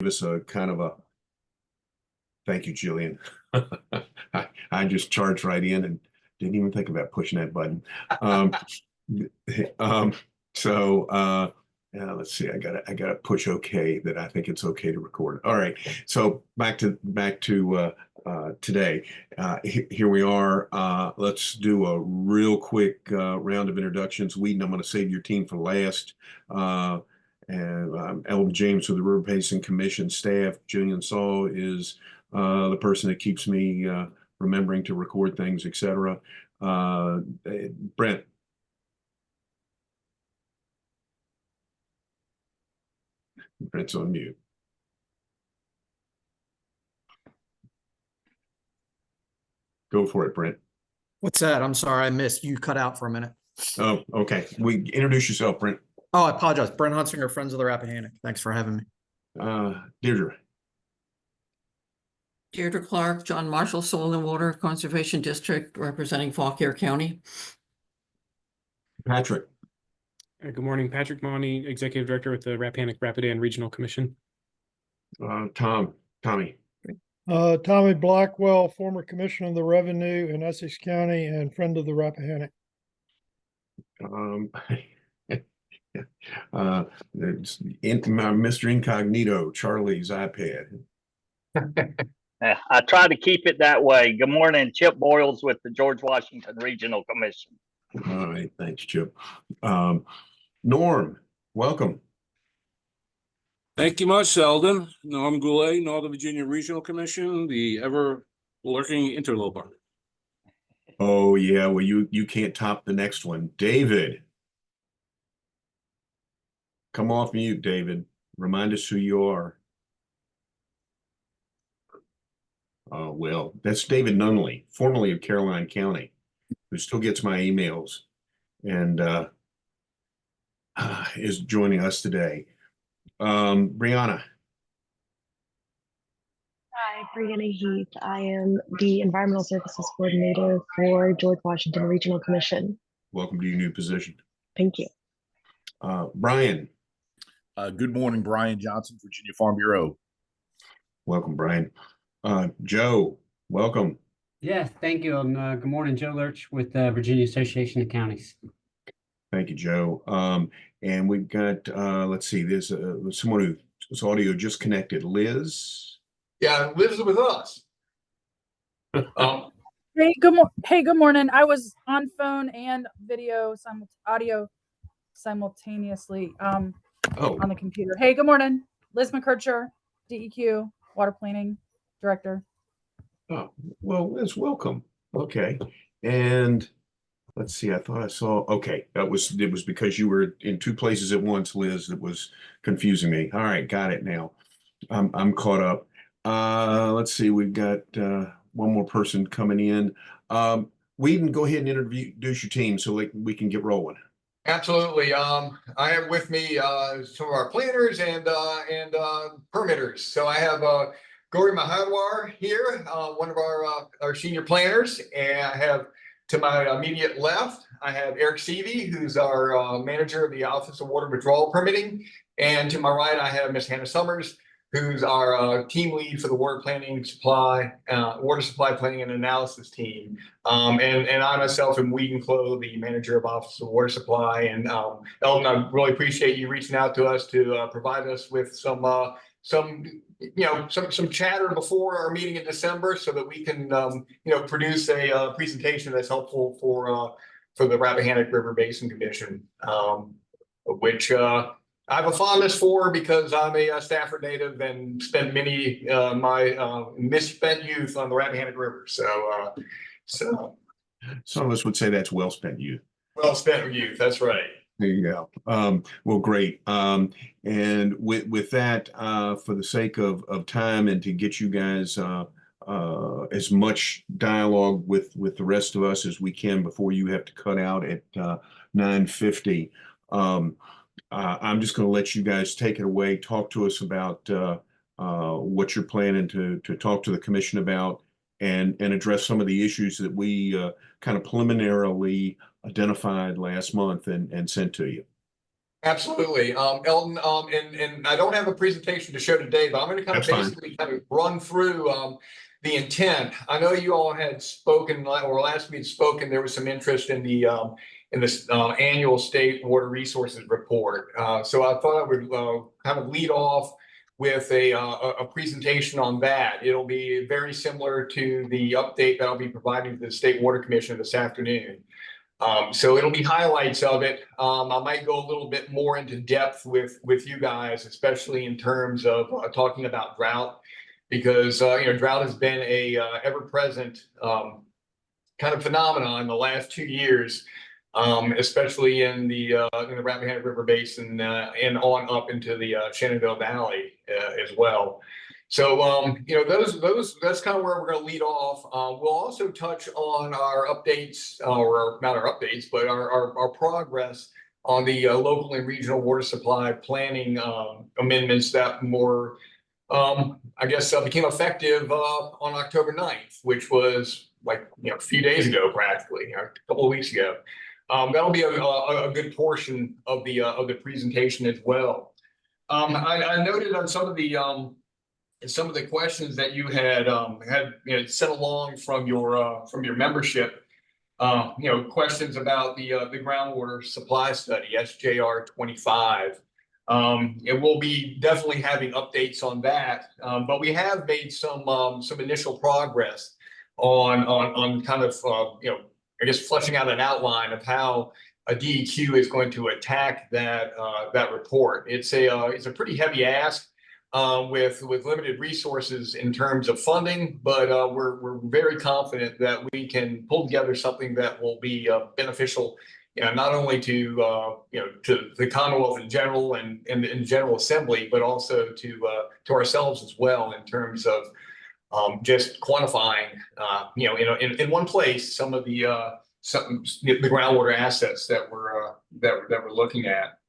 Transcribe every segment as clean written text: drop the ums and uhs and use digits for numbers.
us a kind of a thank you, Jillian. I just charged right in and didn't even think about pushing that button. Um, let's see. I gotta push OK that I think it's OK to record. All right. So back to today. Here we are. Let's do a real quick round of introductions. Whedon, I'm going to save your team for last. And Elton James with the River Basin Commission staff. Jillian Saul is the person that keeps me remembering to record things, etc. Brent. Brent's on mute. Go for it, Brent. What's that? I'm sorry, I missed. You cut out for a minute. Oh, okay. Introduce yourself, Brent. Oh, I apologize. Brent Hunsinger, Friends of the Rappahannock. Thanks for having me. Deirdre. Deirdre Clark, John Marshall, Soil and Water Conservation District, representing Fauquier County. Patrick. Good morning, Patrick Mauney, Executive Director with the Rappahannock Rapidan Regional Commission. Tommy. Tommy Blackwell, former Commissioner of the Revenue in Essex County and friend of the Rappahannock. Mr. Incognito, Charlie's iPad. I try to keep it that way. Good morning, Chip Boyles with the George Washington Regional Commission. All right, thanks, Chip. Norm, welcome. Thank you much, Sheldon. Norm Goulet, Northern Virginia Regional Commission, the ever-lurking interloper. Oh, yeah, well, you can't top the next one. David. Come off mute, David. Remind us who you are. Well, that's David Nunley, formerly of Caroline County, who still gets my emails and is joining us today. Brianna. Hi, Brianna Heath. I am the Environmental Services Coordinator for George Washington Regional Commission. Welcome to your new position. Thank you. Brian. Good morning, Brian Johnson, Virginia Farm Bureau. Welcome, Brian. Joe, welcome. Yes, thank you. Good morning, Joe Lurch with the Virginia Association of Counties. Thank you, Joe. And we've got, let's see, there's someone whose audio just connected. Liz? Yeah, Liz is with us. Hey, good morning. I was on phone and video, audio simultaneously on the computer. Hey, good morning. Liz McKercher, DEQ, Water Planning Director. Oh, well, Liz, welcome. Okay. And let's see, I thought I saw, okay, it was because you were in two places at once, Liz, that was confusing me. All right, got it now. I'm caught up. Let's see, we've got one more person coming in. Whedon, go ahead and introduce your team so we can get rolling. Absolutely. I have with me some of our planners and permitters. So I have Gauri Mahanwar here, one of our senior planners, and I have to my immediate left, I have Eric Seavey, who's our manager of the Office of Water Withdrawal Permitting, and to my right, I have Miss Hannah Summers, who's our team lead for the water supply planning and analysis team. And I myself am Whedon Clough, the manager of Office of Water Supply. And Elton, I really appreciate you reaching out to us to provide us with some chatter before our meeting in December, so that we can produce a presentation that's helpful for the Rappahannock River Basin Commission, which I have a fondness for because I'm a Stafford native and spent many my misspent youth on the Rappahannock River. So some of us would say that's well spent youth. Well spent youth. That's right. There you go. Well, great. And with that, for the sake of time and to get you guys as much dialogue with the rest of us as we can before you have to cut out at 9:50. I'm just going to let you guys take it away. Talk to us about what you're planning to talk to the commission about, and address some of the issues that we kind of preliminarily identified last month and sent to you. Absolutely. Eldon, and I don't have a presentation to show today, but I'm going to kind of That's fine. basically kind of run through the intent. I know you all had spoken, or last we had spoken, there was some interest in this annual state water resources report. So I thought I would kind of lead off with a presentation on that. It'll be very similar to the update that I'll be providing to the State Water Commission this afternoon. So it'll be highlights of it. I might go a little bit more into depth with you guys, especially in terms of talking about drought, because drought has been a ever-present kind of phenomenon in the last 2 years, especially in the Rappahannock River Basin and on up into the Shenandoah Valley as well. So, that's kind of where we're going to lead off. We'll also touch on our updates, or not our updates, but our progress on the local and regional water supply planning amendments that more, became effective on October 9th, which was like, a few days ago, practically, a couple of weeks ago. That'll be a good portion of the presentation as well. I noted on some of the questions that you had sent along from your membership, questions about the groundwater supply study, SJR 25. And we'll be definitely having updates on that, but we have made some initial progress on kind of fleshing out an outline of how a DEQ is going to attack that report. It's a pretty heavy ask. With limited resources in terms of funding, but we're very confident that we can pull together something that will be beneficial, not only to the Commonwealth in general and in General Assembly, but also to ourselves as well in terms of just quantifying, in one place some of the groundwater assets that we're looking at.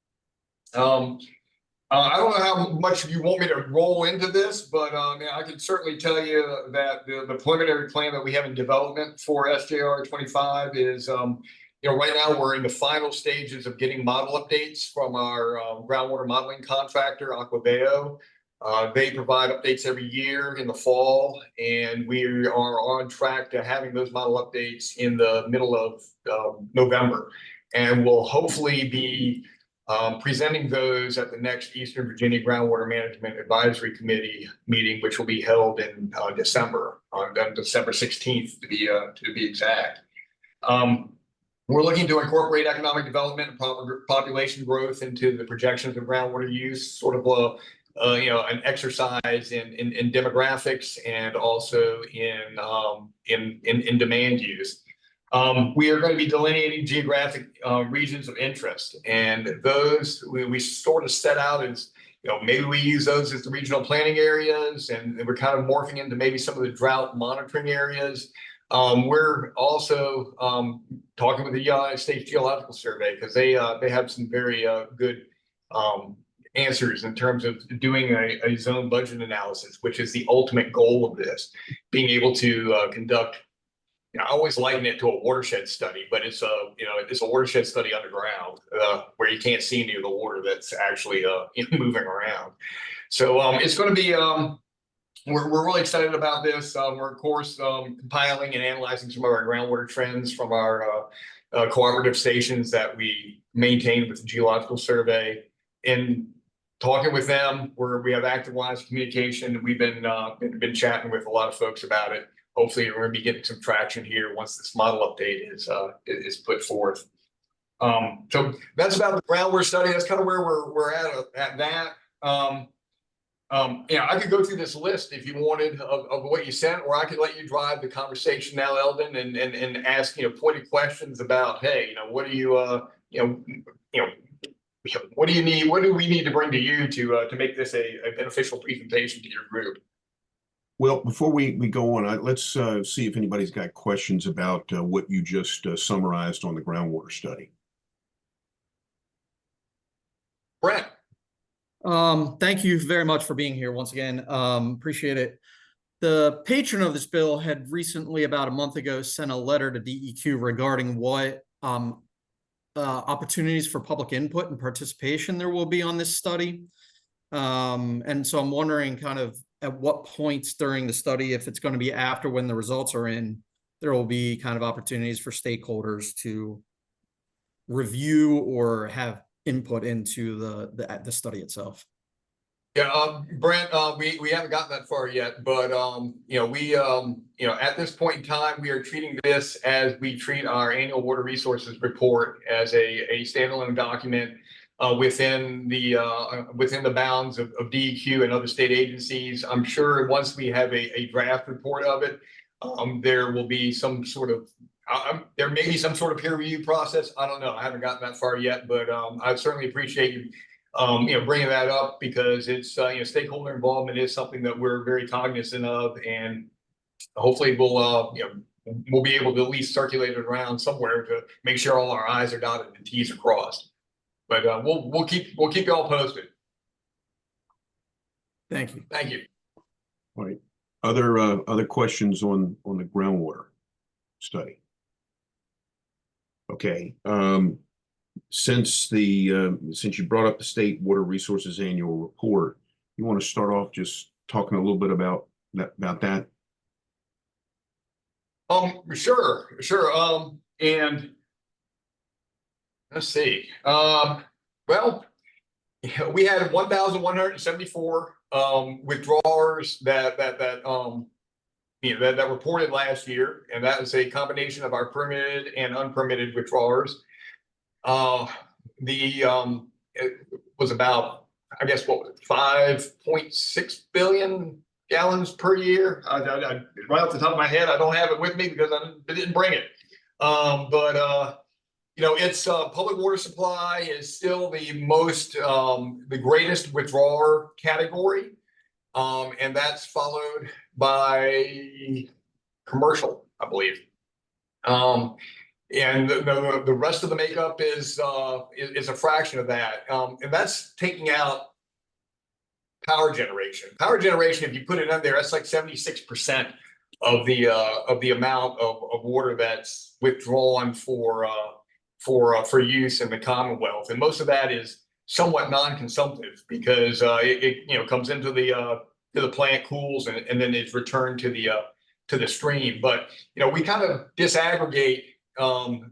I don't know how much you want me to roll into this, but I can certainly tell you that the preliminary plan that we have in development for SJR 25 is, right now we're in the final stages of getting model updates from our groundwater modeling contractor, Aquabeo. They provide updates every year in the fall, and we are on track to having those model updates in the middle of November. And we'll hopefully be presenting those at the next Eastern Virginia Groundwater Management Advisory Committee meeting, which will be held in December, on December 16th to be exact. We're looking to incorporate economic development and population growth into the projections of groundwater use, sort of an exercise in demographics and also in demand use. We are going to be delineating geographic regions of interest, and those we sort of set out as, maybe we use those as the regional planning areas, and we're kind of morphing into maybe some of the drought monitoring areas. We're also talking with the United States Geological Survey, because they have some very good answers in terms of doing a zone budget analysis, which is the ultimate goal of this, being able to conduct. I always liken it to a watershed study, but it's a watershed study underground, where you can't see any of the water that's actually moving around. So it's going to be, we're really excited about this. We're of course compiling and analyzing some of our groundwater trends from our cooperative stations that we maintain with the Geological Survey. And talking with them, we have active lines of communication. We've been chatting with a lot of folks about it. Hopefully, we're going to be getting some traction here once this model update is put forth. So that's about the groundwater study. That's kind of where we're at that. I could go through this list if you wanted of what you sent, or I could let you drive the conversation now, Eldon, and ask pointed questions about, hey, what do you what do you need? What do we need to bring to you to make this a beneficial presentation to your group? Well, before we go on, let's see if anybody's got questions about what you just summarized on the groundwater study. Brent. Thank you very much for being here once again. Appreciate it. The patron of this bill had recently, about a month ago, sent a letter to DEQ regarding what opportunities for public input and participation there will be on this study. And so I'm wondering kind of at what points during the study, if it's going to be after when the results are in, there will be kind of opportunities for stakeholders to review or have input into the study itself. Yeah, Brent, we haven't gotten that far yet, but at this point in time, we are treating this as we treat our annual water resources report as a standalone document within the bounds of DEQ and other state agencies. I'm sure once we have a draft report of it, there will be some sort of there may be some sort of peer review process. I don't know. I haven't gotten that far yet, but I certainly appreciate you bringing that up, because it's stakeholder involvement is something that we're very cognizant of, and hopefully we'll be able to at least circulate it around somewhere to make sure all our I's are dotted and T's are crossed. But we'll keep you all posted. Thank you. Thank you. All right. Other questions on the groundwater study? Okay. Since you brought up the State Water Resources Annual Report, you want to start off just talking a little bit about that? Sure. And let's see. Well, we had 1,174 withdrawers that reported last year, and that is a combination of our permitted and unpermitted withdrawers. It was about, I guess, what was it, 5.6 billion gallons per year. Right off the top of my head, I don't have it with me because I didn't bring it. It's public water supply is still the greatest withdrawer category, and that's followed by commercial, I believe. And the rest of the makeup is a fraction of that, and that's taking out power generation. Power generation, if you put it in there, that's like 76% of the amount of water that's withdrawn for use in the Commonwealth, and most of that is somewhat non-consumptive because it comes into the plant, cools, and then it's returned to the stream. But we kind of disaggregate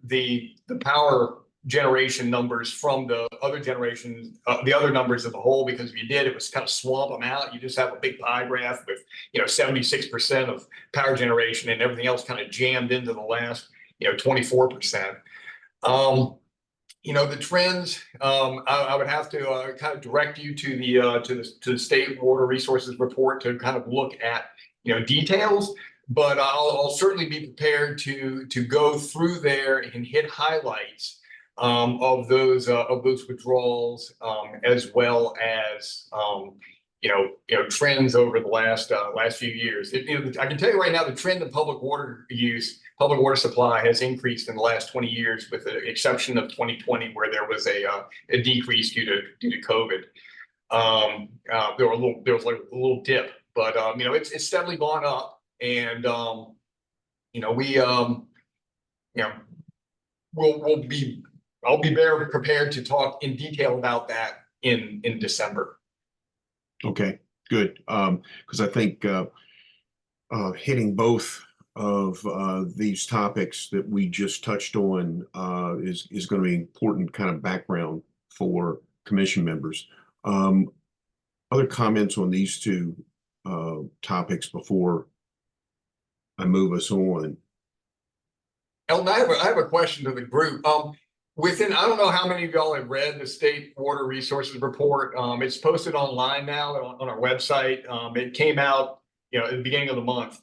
the power generation numbers from the other the other numbers of the whole, because if you did, it was kind of swamp them out. You just have a big pie graph with 76% of power generation, and everything else kind of jammed into the last 24%. The trends, I would have to kind of direct you to the State Water Resources Report to kind of look at details. But I'll certainly be prepared to go through there and hit highlights of those withdrawals, as well as trends over the last few years. I can tell you right now, the trend in public water use, public water supply has increased in the last 20 years, with the exception of 2020, where there was a decrease due to COVID. There was like a little dip, but it's steadily gone up. And I'll be very prepared to talk in detail about that in December. Okay, good. Because I think hitting both of these topics that we just touched on is going to be important kind of background for commission members. Other comments on these two topics before I move us on? Elton, I have a question to the group. I don't know how many of y'all have read the State Water Resources Report. It's posted online now on our website. It came out, at the beginning of the month.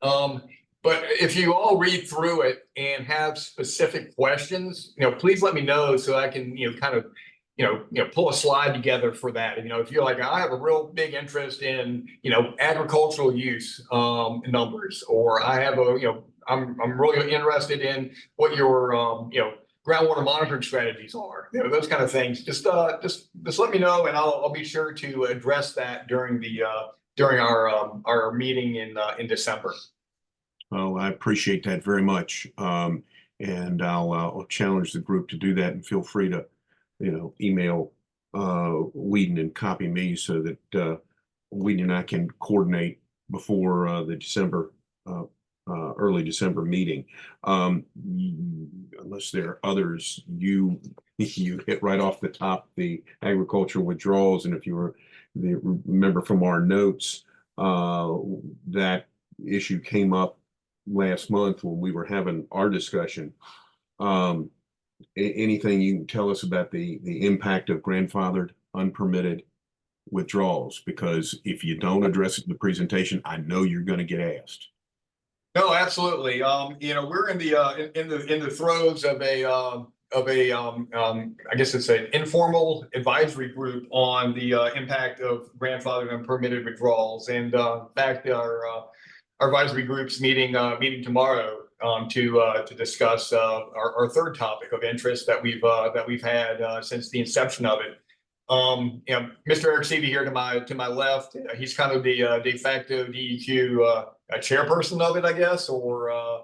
But if you all read through it and have specific questions, please let me know so I can, kind of, pull a slide together for that. If you're like, I have a real big interest in, agricultural use numbers, or I have I'm really interested in what your, groundwater monitoring strategies are, those kind of things. Just let me know, and I'll be sure to address that during our meeting in December. Well, I appreciate that very much. and I'll challenge the group to do that, and feel free to, email Whedon and copy me so that Whedon and I can coordinate before the December early December meeting. Unless there are others, you hit right off the top the agricultural withdrawals, and if you remember from our notes, that issue came up last month when we were having our discussion. Anything you can tell us about the impact of grandfathered unpermitted withdrawals? Because if you don't address it in the presentation, I know you're going to get asked. No, absolutely. We're in the throes of I guess it's an informal advisory group on the impact of grandfathered unpermitted withdrawals. And in fact, our advisory group's meeting tomorrow to discuss our third topic of interest that we've had since the inception of it. Mr. Eric Seavey here to my left, he's kind of the de facto DEQ chairperson of it, I guess, or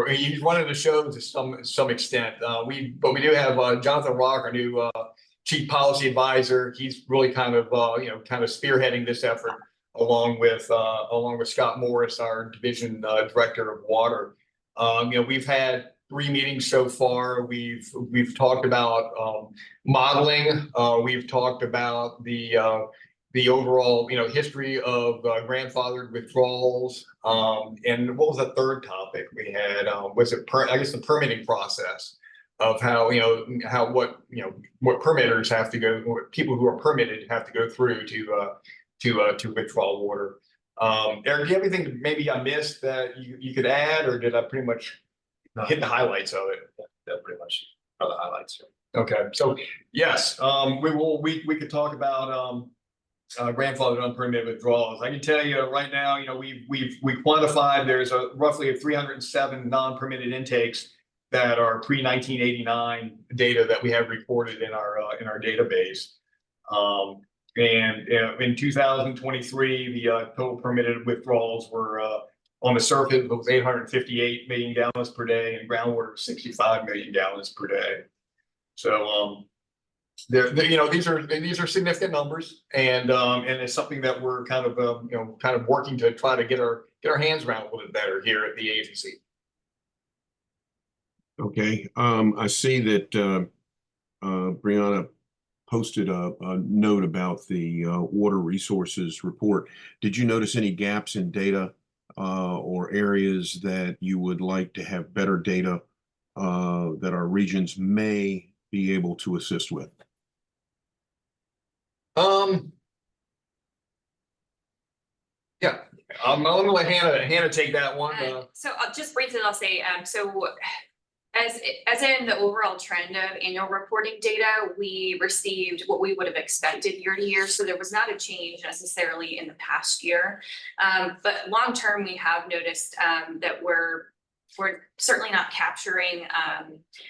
he's running the show to some extent. We do have Jonathan Rock, our new chief policy advisor. He's really kind of spearheading this effort along with Scott Morris, our division director of water. We've had 3 meetings so far. We've talked about modeling. We've talked about the overall history of grandfathered withdrawals. And what was the third topic we had? Was it I guess the permitting process of how what permitters have to go, what people who are permitted have to go through to withdraw water. Eric, do you have anything maybe I missed that you could add, or did I pretty much hit the highlights of it? That pretty much are the highlights. Okay, so yes, we could talk about grandfathered unpermitted withdrawals. I can tell you right now, we quantified there's roughly 307 non-permitted intakes that are pre-1989 data that we have recorded in our database. And in 2023, the total permitted withdrawals were on the surface it was 858 million gallons per day, and groundwater was 65 million gallons per day. So these are significant numbers, and it's something that we're kind of working to try to get our hands around a little bit better here at the agency. Okay, I see that Brianna posted a note about the water resources report. Did you notice any gaps in data or areas that you would like to have better data that our regions may be able to assist with? Yeah, I'm gonna let Hannah take that one. So I'll just briefly, I'll say, so as in the overall trend of annual reporting data, we received what we would have expected year to year. So there was not a change necessarily in the past year. But long term, we have noticed that we're certainly not capturing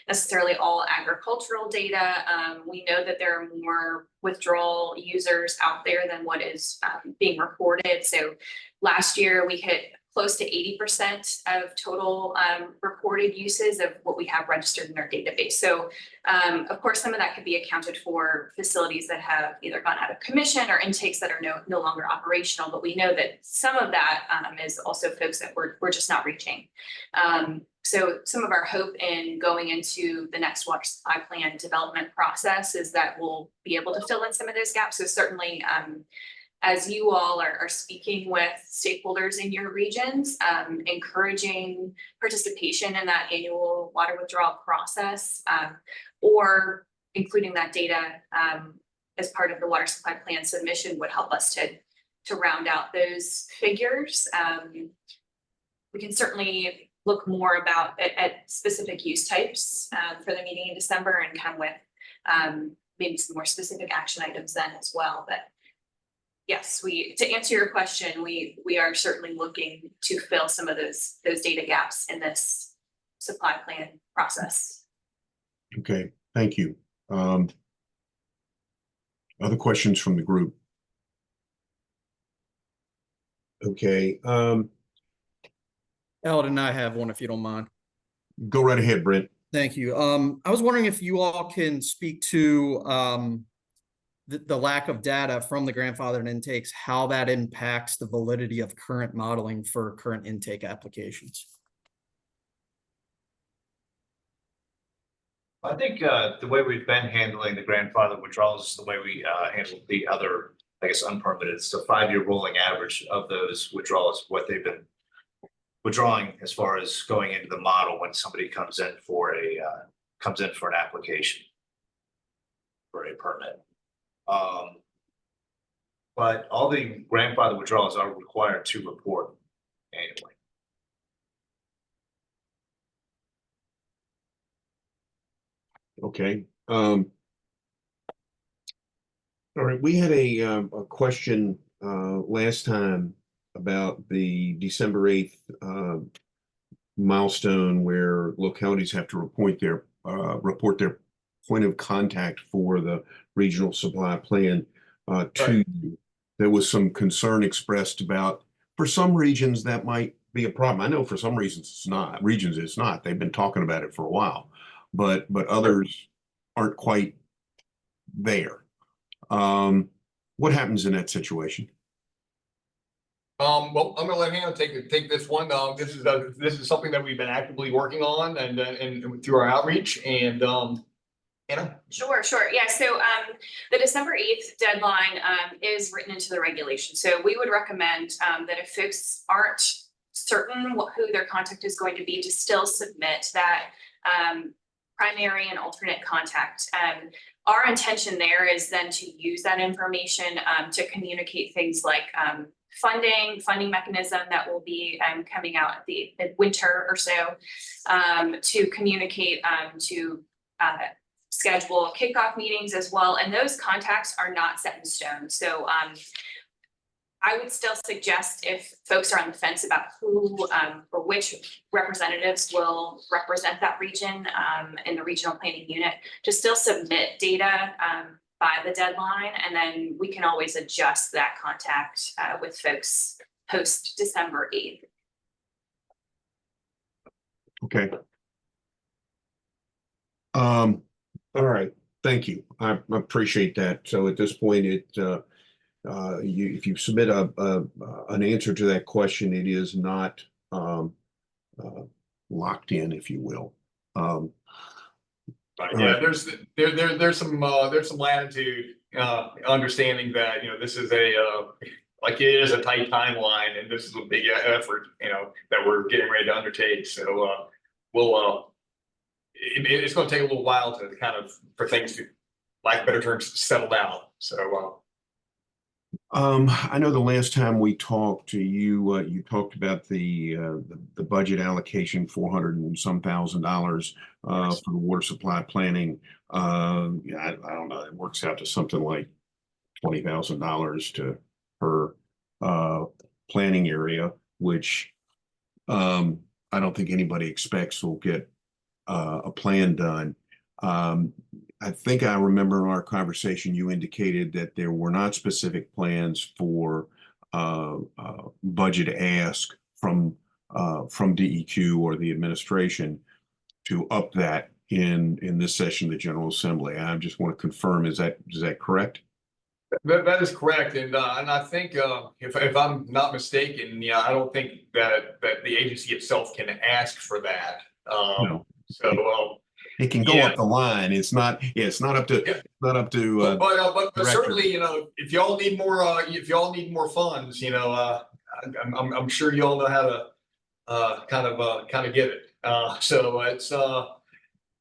necessarily all agricultural data. We know that there are more withdrawal users out there than what is being reported. So last year we hit close to 80% of total reported uses of what we have registered in our database. So of course, some of that could be accounted for facilities that have either gone out of commission or intakes that are no longer operational, but we know that some of that is also folks that we're just not reaching. So some of our hope in going into the next water supply plan development process is that we'll be able to fill in some of those gaps. So certainly, as you all are speaking with stakeholders in your regions, encouraging participation in that annual water withdrawal process, or including that data as part of the water supply plan submission would help us to round out those figures. We can certainly look more at specific use types for the meeting in December and come with maybe some more specific action items then as well. But yes, to answer your question, we are certainly looking to fill some of those data gaps in this supply plan process. Okay, thank you. Other questions from the group? Okay. Eldon, I have one if you don't mind. Go right ahead, Brent. Thank you. I was wondering if you all can speak to the lack of data from the grandfathered intakes, how that impacts the validity of current modeling for current intake applications. I think the way we've been handling the grandfather withdrawals is the way we handled the other, I guess, unpermitted. It's the 5-year rolling average of those withdrawals, what they've been withdrawing as far as going into the model when somebody comes in for an application for a permit. But all the grandfather withdrawals are required to report annually. Okay. All right. We had a question last time about the December 8th milestone where localities have to report their point of contact for the regional supply plan to you. There was some concern expressed about, for some regions that might be a problem. I know for some reasons it's not. Regions it's not. They've been talking about it for a while, but others aren't quite there. What happens in that situation? Well, I'm gonna let Hannah take this one. This is something that we've been actively working on and through our outreach and Hannah. Sure. Yeah, so the December 8th deadline is written into the regulation. So we would recommend that if folks aren't certain who their contact is going to be, to still submit that primary and alternate contact. Our intention there is then to use that information to communicate things like funding mechanism that will be coming out at the winter or so, to communicate to schedule kickoff meetings as well. And those contacts are not set in stone. So I would still suggest, if folks are on the fence about who or which representatives will represent that region in the regional planning unit, to still submit data by the deadline, and then we can always adjust that contact with folks post December 8th. Okay. All right. Thank you. I appreciate that. So at this point, if you submit an answer to that question, it is not locked in, if you will. Yeah, right. There's some latitude, understanding that this is it is a tight timeline, and this is a big effort that we're getting ready to undertake. So it's going to take a little while to for things to, like better terms, settle down. So I know the last time we talked to you, you talked about the budget allocation, $400 and some thousand for the water supply planning. I don't know, it works out to something like $20,000 per planning area, which I don't think anybody expects will get a plan done. I think I remember in our conversation, you indicated that there were not specific plans for budget ask from DEQ or the administration to up that in this session of the General Assembly. I just want to confirm, is that correct? That is correct, and I think if I'm not mistaken, I don't think that the agency itself can ask for that. No. So it can go up the line. It's not up to but certainly, if y'all need more funds, I'm sure y'all know how to kind of get it. So it's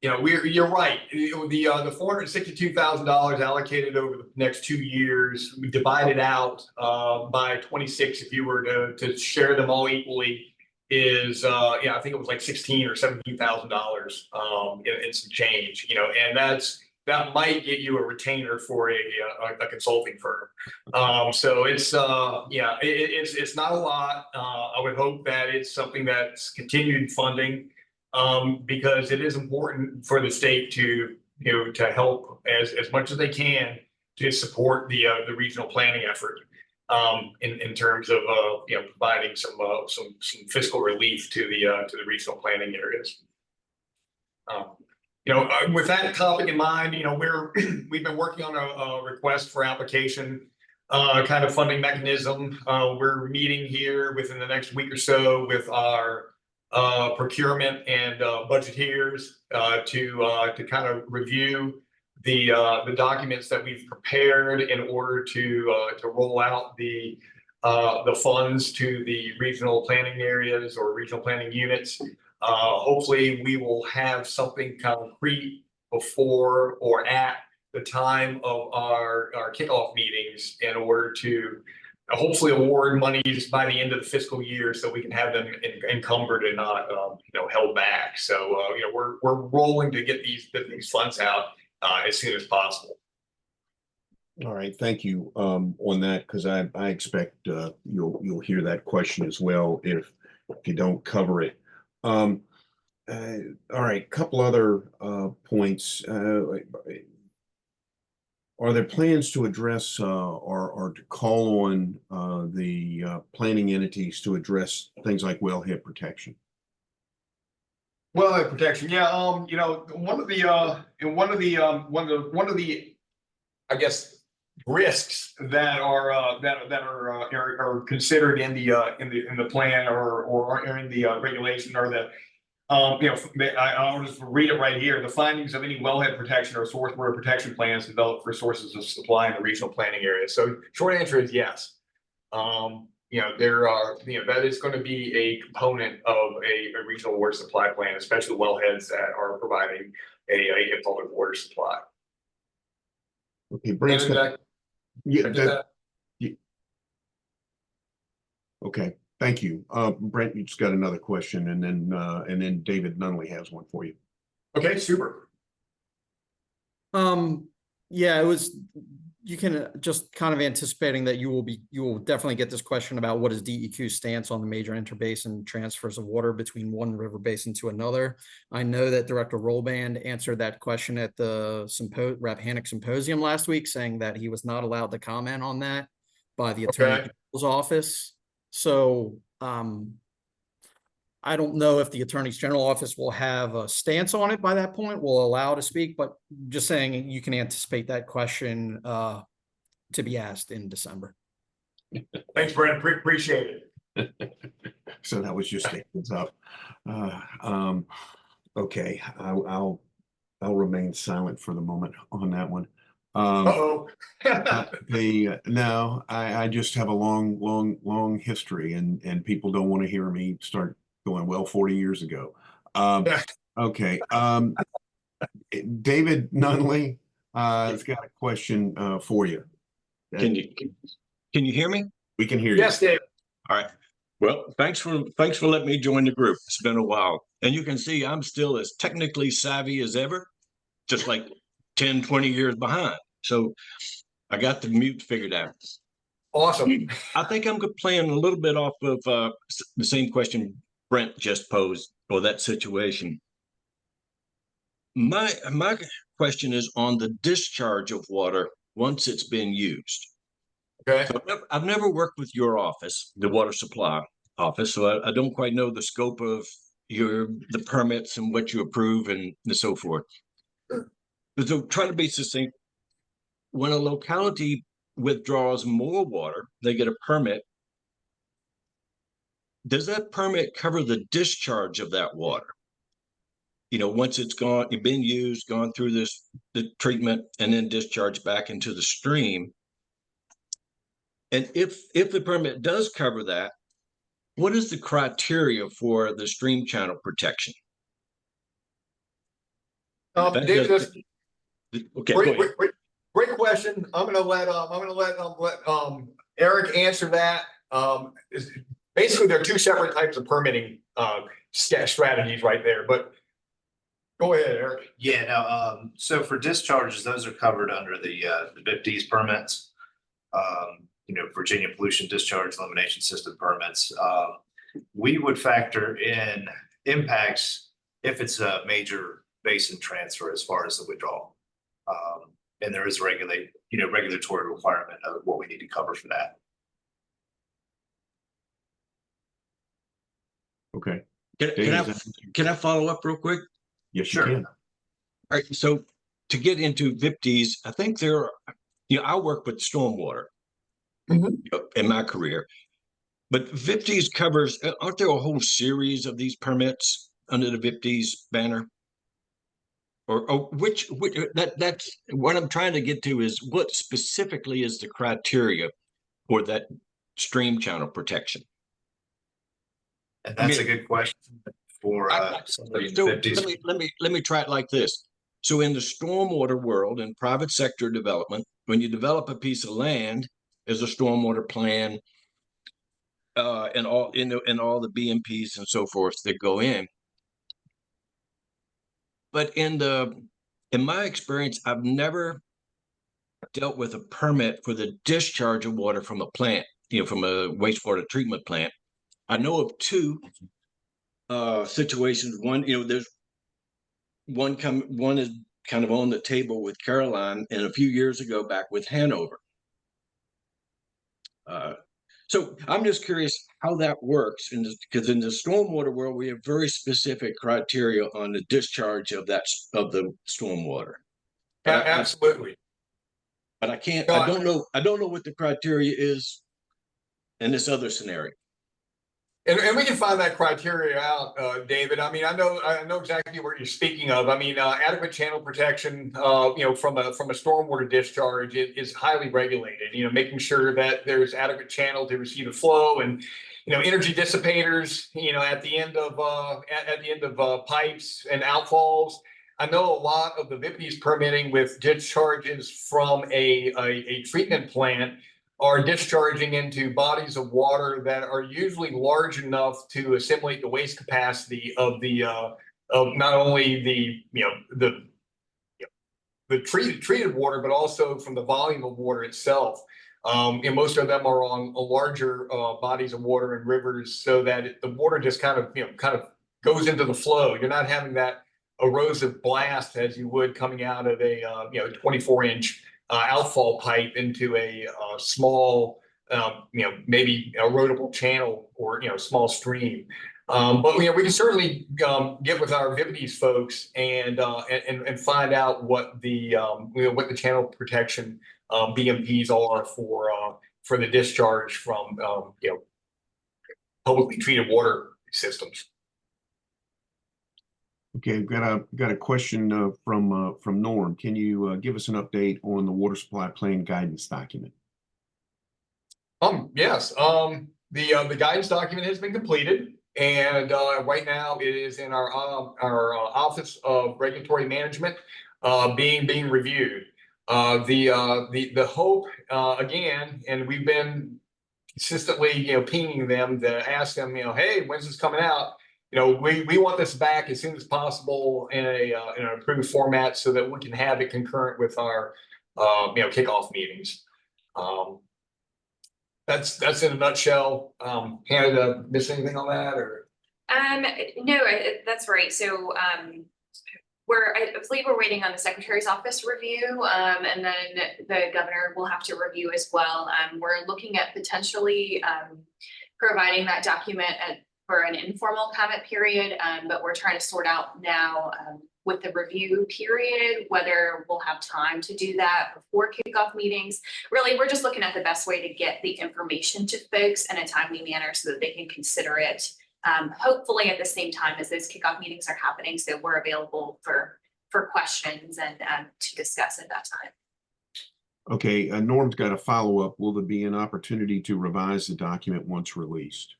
you're right. The $462,000 allocated over the next 2 years, we divided out by 26. If you were to share them all equally, is I think it was like $16,000 or $17,000 in some change, and that might get you a retainer for a consulting firm. So it's it's not a lot. I would hope that it's something that's continued funding, because it is important for the state to to help as much as they can to support the regional planning effort. In terms of providing some fiscal relief to the regional planning areas. With that topic in mind, we've been working on a request for application, kind of funding mechanism. We're meeting here within the next week or so with our procurement and budgeteers to kind of review the documents that we've prepared in order to roll out the funds to the regional planning areas or regional planning units. Hopefully we will have something concrete before or at the time of our kickoff meetings in order to hopefully award monies by the end of the fiscal year so we can have them encumbered and not held back. So we're rolling to get these funds out as soon as possible. All right, thank you on that, because I expect you'll hear that question as well if you don't cover it. All right, couple other points. Are there plans to address or to call on the planning entities to address things like wellhead protection? Wellhead protection, yeah. One of the I guess risks that are considered in the plan or in the regulation are that I'll just read it right here. The findings of any wellhead protection or source water protection plans developed for sources of supply in the regional planning area. So short answer is yes. That is going to be a component of a regional water supply plan, especially wellheads that are providing a public water supply. Okay, Brent's got, okay, thank you. Brent, you just got another question, and then David Nunley has one for you. Okay, super. Yeah, it was, you can just kind of anticipating that you will definitely get this question about what is DEQ's stance on the major interbasin transfers of water between one river basin to another. I know that Director Rollband answered that question at the Rappahannock Symposium last week, saying that he was not allowed to comment on that by the Attorney General's office. So I don't know if the Attorney General office will have a stance on it by that point, will allow to speak, but just saying you can anticipate that question to be asked in December. Thanks, Brent. Appreciate it. So that was just a heads up. Okay, I'll remain silent for the moment on that one. No, I just have a long history, and people don't want to hear me start going, well, 40 years ago. Okay. David Nunley has got a question for you. Can you hear me? We can hear you. Yes, Dave. All right. Well, thanks for letting me join the group. It's been a while. And you can see I'm still as technically savvy as ever, just like 10, 20 years behind. So I got the mute figured out. Awesome. I think I'm playing a little bit off of the same question Brent just posed for that situation. My question is on the discharge of water once it's been used. Okay. So I've never worked with your office, the water supply office, so I don't quite know the scope of the permits and what you approve and so forth. So try to be succinct. When a locality withdraws more water, they get a permit. Does that permit cover the discharge of that water? Once it's been used, gone through the treatment, and then discharged back into the stream. And if the permit does cover that, what is the criteria for the stream channel protection? David, okay. Great question. I'm gonna let Eric answer that. Basically, there are two separate types of permitting strategies right there. But go ahead, Eric. Yeah. No. So for discharges, those are covered under the BIPD's permits. Virginia Pollution Discharge Elimination System permits. We would factor in impacts if it's a major basin transfer as far as the withdrawal. And there is a regulatory requirement of what we need to cover for that. Okay. Can I follow up real quick? Yes, you Sure. can. All right, so to get into VIPDs, I think there are, I work with stormwater in my career, but VIPDs covers, aren't there a whole series of these permits under the VIPDs banner? Or which that's what I'm trying to get to is what specifically is the criteria for that stream channel protection? And that's a good question for somebody in the So 50s. let me try it like this. So in the stormwater world and private sector development, when you develop a piece of land, there's a stormwater plan, and all all the BMPs and so forth that go in. But in my experience, I've never dealt with a permit for the discharge of water from a plant, from a wastewater treatment plant. I know of two situations. One, there's one is kind of on the table with Caroline, and a few years ago back with Hanover. So I'm just curious how that works, because in the stormwater world we have very specific criteria on the discharge of the stormwater. Absolutely. But I can't. I don't know what the criteria is in this other scenario. And we can find that criteria out, David. I mean, I know exactly what you're speaking of. I mean, adequate channel protection, from a stormwater discharge is highly regulated. Making sure that there's adequate channel to receive the flow, and energy dissipators, at the end of pipes and outfalls. I know a lot of the VIPDs permitting with discharges from a treatment plant are discharging into bodies of water that are usually large enough to assimilate the waste capacity of not only the treated water, but also from the volume of water itself. And most of them are on larger bodies of water and rivers, so that the water just kind of goes into the flow. You're not having that erosive blast as you would coming out of a 24-inch outfall pipe into a small, maybe erodible channel or small stream. But we can certainly get with our VIPDs folks and find out what the channel protection BMPs are for the discharge from publicly treated water systems. Okay, I've got a question from Norm. Can you give us an update on the water supply plan guidance document? Yes. The guidance document has been completed, and right now it is in our Office of Regulatory Management, being reviewed. The hope, again, and we've been consistently pinging them to ask them, hey, when's this coming out? We want this back as soon as possible in an approved format, so that we can have it concurrent with our kickoff meetings. That's in a nutshell. Hannah, did I miss anything on that, or? No, that's right. So I believe we're waiting on the Secretary's Office review, and then the governor will have to review as well. We're looking at potentially providing that document for an informal comment period, but we're trying to sort out now with the review period whether we'll have time to do that before kickoff meetings. Really, we're just looking at the best way to get the information to folks in a timely manner so that they can consider it, hopefully at the same time as those kickoff meetings are happening, so we're available for questions and to discuss at that time. Okay, Norm's got a follow-up. Will there be an opportunity to revise the document once released?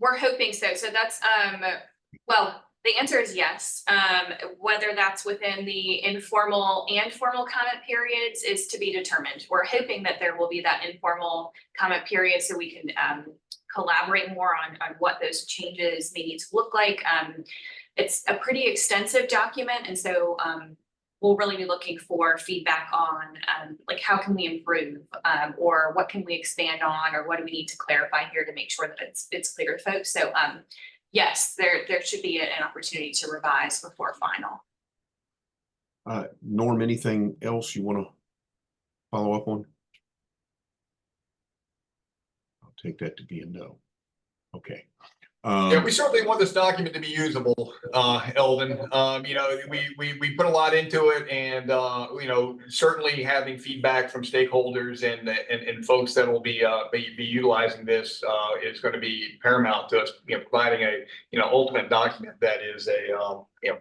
We're hoping so. So that's, well, the answer is yes. Whether that's within the informal and formal comment periods is to be determined. We're hoping that there will be that informal comment period so we can collaborate more on what those changes may need to look like. It's a pretty extensive document, and so we'll really be looking for feedback on like how can we improve, or what can we expand on, or what do we need to clarify here to make sure that it's clear to folks. So yes, there should be an opportunity to revise before final. Norm, anything else you want to follow up on? I'll take that to be a no. Okay. Yeah, we certainly want this document to be usable, Eldon. You know, we put a lot into it, and you know, certainly having feedback from stakeholders and folks that will be utilizing this is going to be paramount to us. You know, providing a ultimate document that is a you know,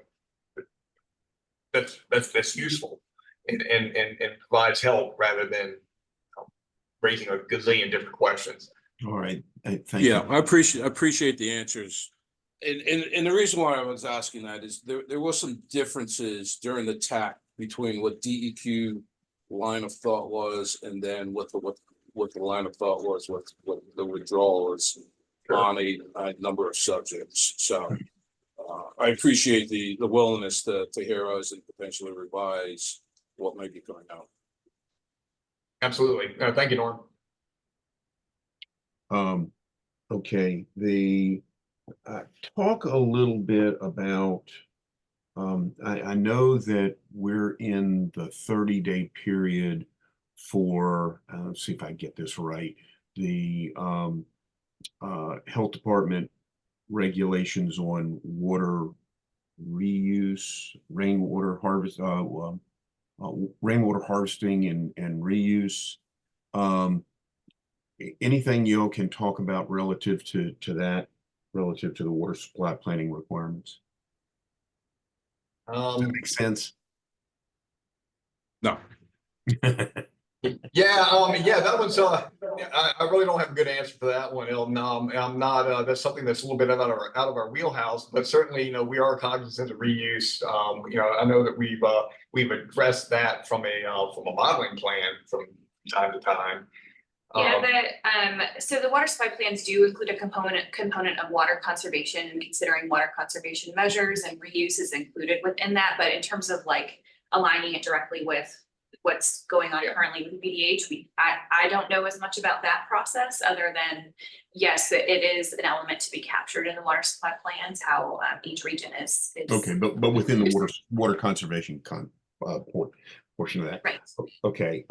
that's useful and provides help rather than raising a gazillion different questions. All right. Thank Yeah, you. I appreciate the answers. And the reason why I was asking that is there was some differences during the TAC between what DEQ line of thought was and then what the line of thought was, what the withdrawal was on a number of subjects. So I appreciate the willingness to hear us and potentially revise what might be going out. Absolutely. Thank you, Norm. Okay, talk a little bit about, I know that we're in the 30-day period for, let's see if I get this right, the health department regulations on water reuse, rainwater harvesting and reuse. Anything you can talk about relative to that, relative to the water supply planning requirements? Does that make sense? No. Yeah, that one's I really don't have a good answer for that one, Eldon. I'm not that's something that's a little bit out of our wheelhouse, but certainly, you know, we are cognizant of reuse. You know, I know that we've addressed that from a modeling plan from time to time. Yeah, so the water supply plans do include a component of water conservation, and considering water conservation measures and reuse is included within that. But in terms of like aligning it directly with what's going on currently with BDH, I don't know as much about that process other than, yes, it is an element to be captured in the water supply plans, how each region is. Okay, but within the water conservation portion of that. Right. Okay.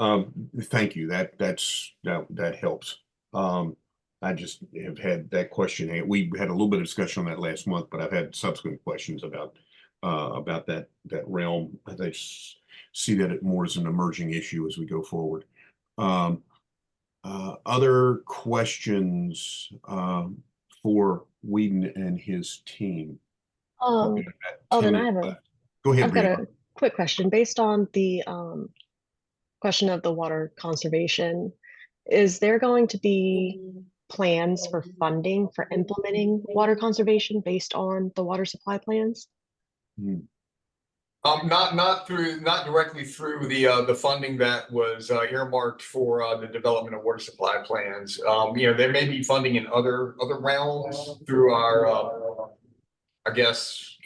Thank you. That helps. I just have had that question. We had a little bit of discussion on that last month, but I've had subsequent questions about that realm. I see that more as an emerging issue as we go forward. Other questions for Whedon and his team? Eldon, Go ahead. I've got a quick question based on the question of the water conservation. Is there going to be plans for funding for implementing water conservation based on the water supply plans? Not directly through the funding that was earmarked for the development of water supply plans. You know, there may be funding in other realms through our I guess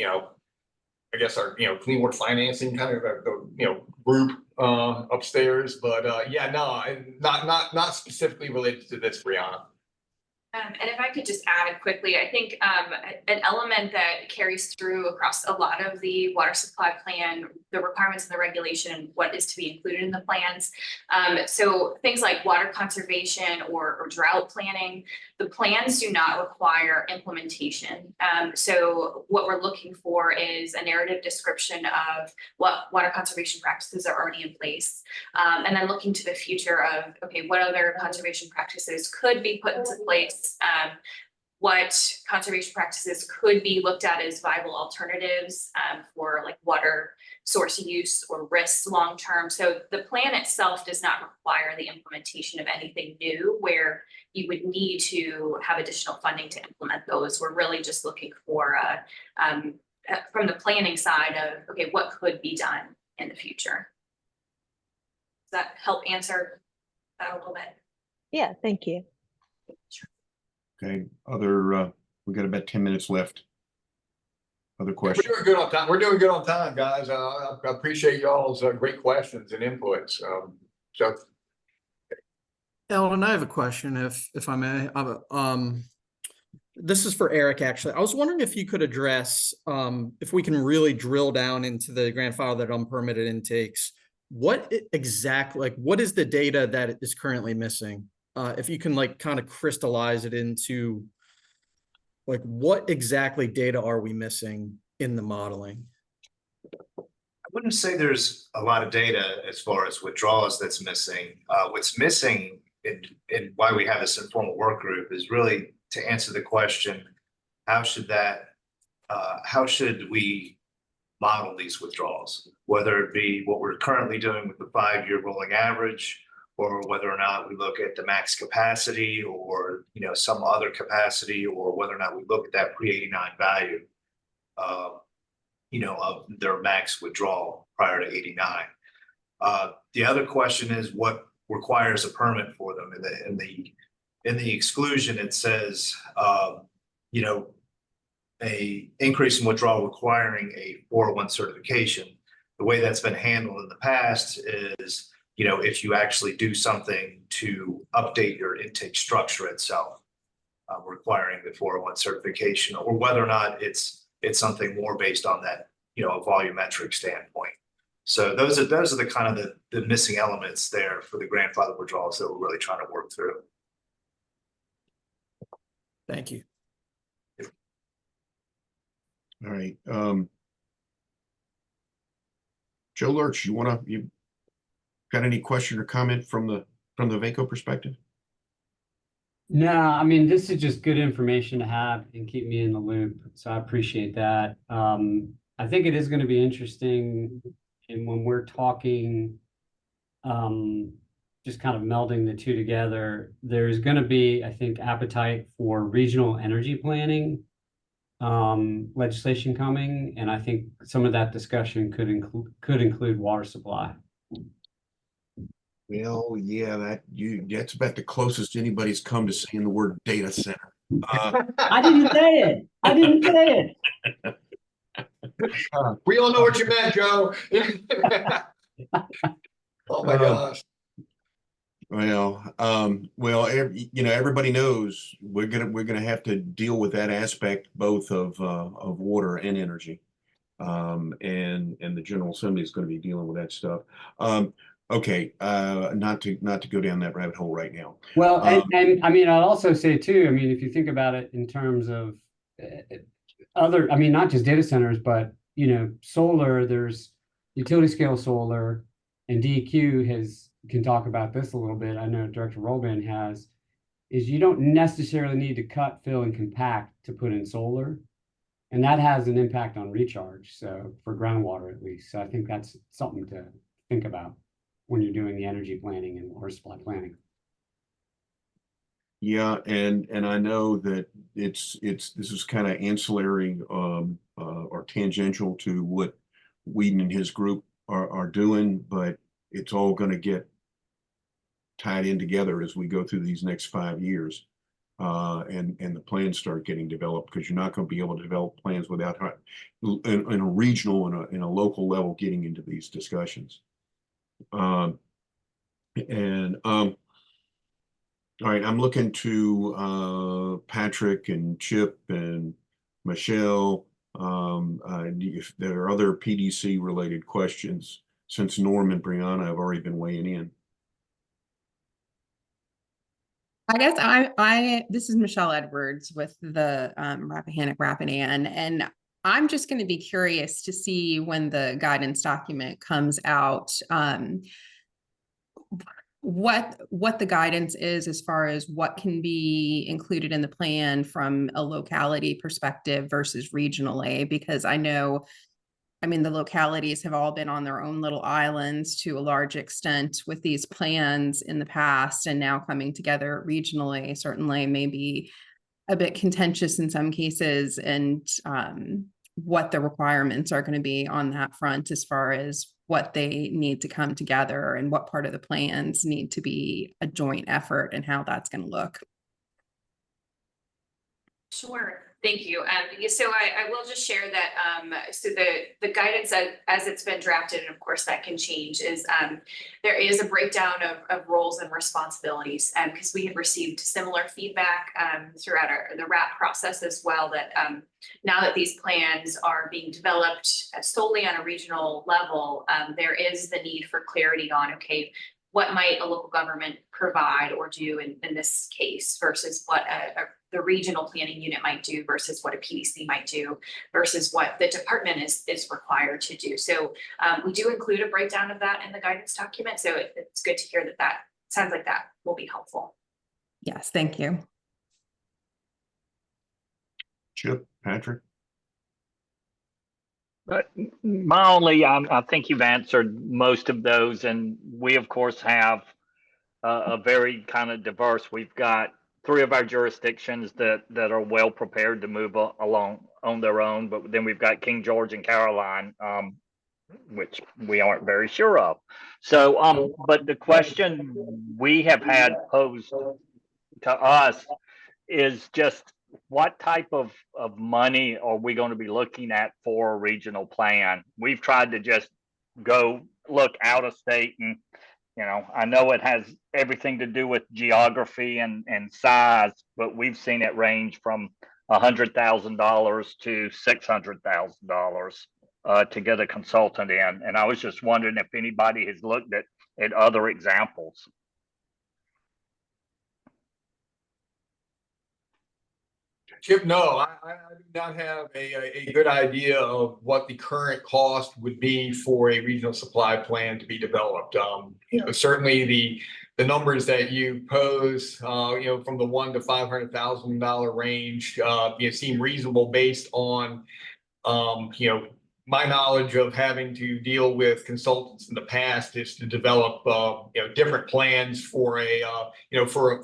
our clean water financing kind of the group upstairs, but yeah, no, not specifically related to this, Brianna. And if I could just add quickly, I think an element that carries through across a lot of the water supply plan, the requirements and the regulation, and what is to be included in the plans. So things like water conservation or drought planning, the plans do not require implementation. So what we're looking for is a narrative description of what water conservation practices are already in place. And then looking to the future of, okay, what other conservation practices could be put into place? What conservation practices could be looked at as viable alternatives for like water source use or risks long term. So the plan itself does not require the implementation of anything new where you would need to have additional funding to implement those. We're really just looking for from the planning side of, okay, what could be done in the future? Does that help answer that a little bit? Yeah, thank you. Okay, we got about 10 minutes left. Other questions? We're doing good on time. We're doing good on time, guys. I appreciate y'all's great questions and inputs. So, Eldon, I have a question, if I may. This is for Eric, actually. I was wondering if you could address, if we can really drill down into the grandfathered unpermitted intakes. What exactly, like, what is the data that is currently missing? If you can, like, kind of crystallize it into like what exactly data are we missing in the modeling? I wouldn't say there's a lot of data as far as withdrawals that's missing. What's missing and why we have this informal work group is really to answer the question, how should we model these withdrawals, whether it be what we're currently doing with the 5-year rolling average, or whether or not we look at the max capacity or, you know, some other capacity, or whether or not we look at that pre-89 value, you know, of their max withdrawal prior to 89. The other question is what requires a permit for them. In the exclusion, it says, you know, a increase in withdrawal requiring a 401 certification. The way that's been handled in the past is, you know, if you actually do something to update your intake structure itself, requiring the 401 certification, or whether or not it's something more based on that, you know, a volumetric standpoint. So those are the kind of the missing elements there for the grandfather withdrawals that we're really trying to work through. Thank you. All right. Joe Lurch, you got any question or comment from the VACO perspective? No, I mean, this is just good information to have and keep me in the loop. So I appreciate that. I think it is going to be interesting, and when we're talking, just kind of melding the two together, there's going to be, I think, appetite for regional energy planning legislation coming, and I think some of that discussion could include water supply. Well, yeah, that's about the closest anybody's come to saying the word data center. I didn't say it. I didn't say it. We all know what you meant, Joe. Oh my gosh. Well, you know, everybody knows we're gonna have to deal with that aspect both of water and energy, and the General Assembly is going to be dealing with that stuff. Okay, not to go down that rabbit hole right now. Well, and I mean, I'll also say too, I mean, if you think about it in terms of other, I mean, not just data centers, but, you know, solar, there's utility scale solar, and DEQ can talk about this a little bit. I know Director Rolban has, is you don't necessarily need to cut, fill, and compact to put in solar. And that has an impact on recharge. So for groundwater, at least. So I think that's something to think about when you're doing the energy planning and water supply planning. Yeah, and I know that this is kind of ancillary or tangential to what Whedon and his group are doing, but it's all going to get tied in together as we go through these next 5 years, and the plans start getting developed, because you're not going to be able to develop plans without in a regional and in a local level getting into these discussions. All right, I'm looking to Patrick and Chip and Michelle. If there are other PDC related questions, since Norm and Brianna have already been weighing in. I guess this is Michelle Edwards with the Rappahannock Rapidan, and I'm just going to be curious to see when the guidance document comes out, what the guidance is as far as what can be included in the plan from a locality perspective versus regionally, because I know, I mean, the localities have all been on their own little islands to a large extent with these plans in the past, and now coming together regionally certainly may be a bit contentious in some cases, and what the requirements are going to be on that front as far as what they need to come together and what part of the plans need to be a joint effort and how that's going to look. Sure. Thank you. So I will just share that, so the guidance as it's been drafted, and of course that can change, is there is a breakdown of roles and responsibilities, because we have received similar feedback throughout the RAP process as well, that now that these plans are being developed solely on a regional level, there is the need for clarity on, okay, what might a local government provide or do in this case versus what the regional planning unit might do versus what a PDC might do versus what the department is required to do. So we do include a breakdown of that in the guidance document. So it's good to hear that sounds like that will be helpful. Yes, thank you. Chip, Patrick? But my only, I think you've answered most of those, and we of course have a very kind of diverse. We've got 3 of our jurisdictions that are well prepared to move along on their own, but then we've got King George and Caroline, which we aren't very sure of. So, but the question we have had posed to us is just what type of money are we going to be looking at for a regional plan? We've tried to just go look out of state, and I know it has everything to do with geography and size, but we've seen it range from $100,000 to $600,000 to get a consultant in. And I was just wondering if anybody has looked at other examples. Chip, no, I do not have a good idea of what the current cost would be for a regional supply plan to be developed. Certainly the numbers that you pose, from the $100,000 to $500,000 range, seem reasonable based on, my knowledge of having to deal with consultants in the past is to develop, different plans for a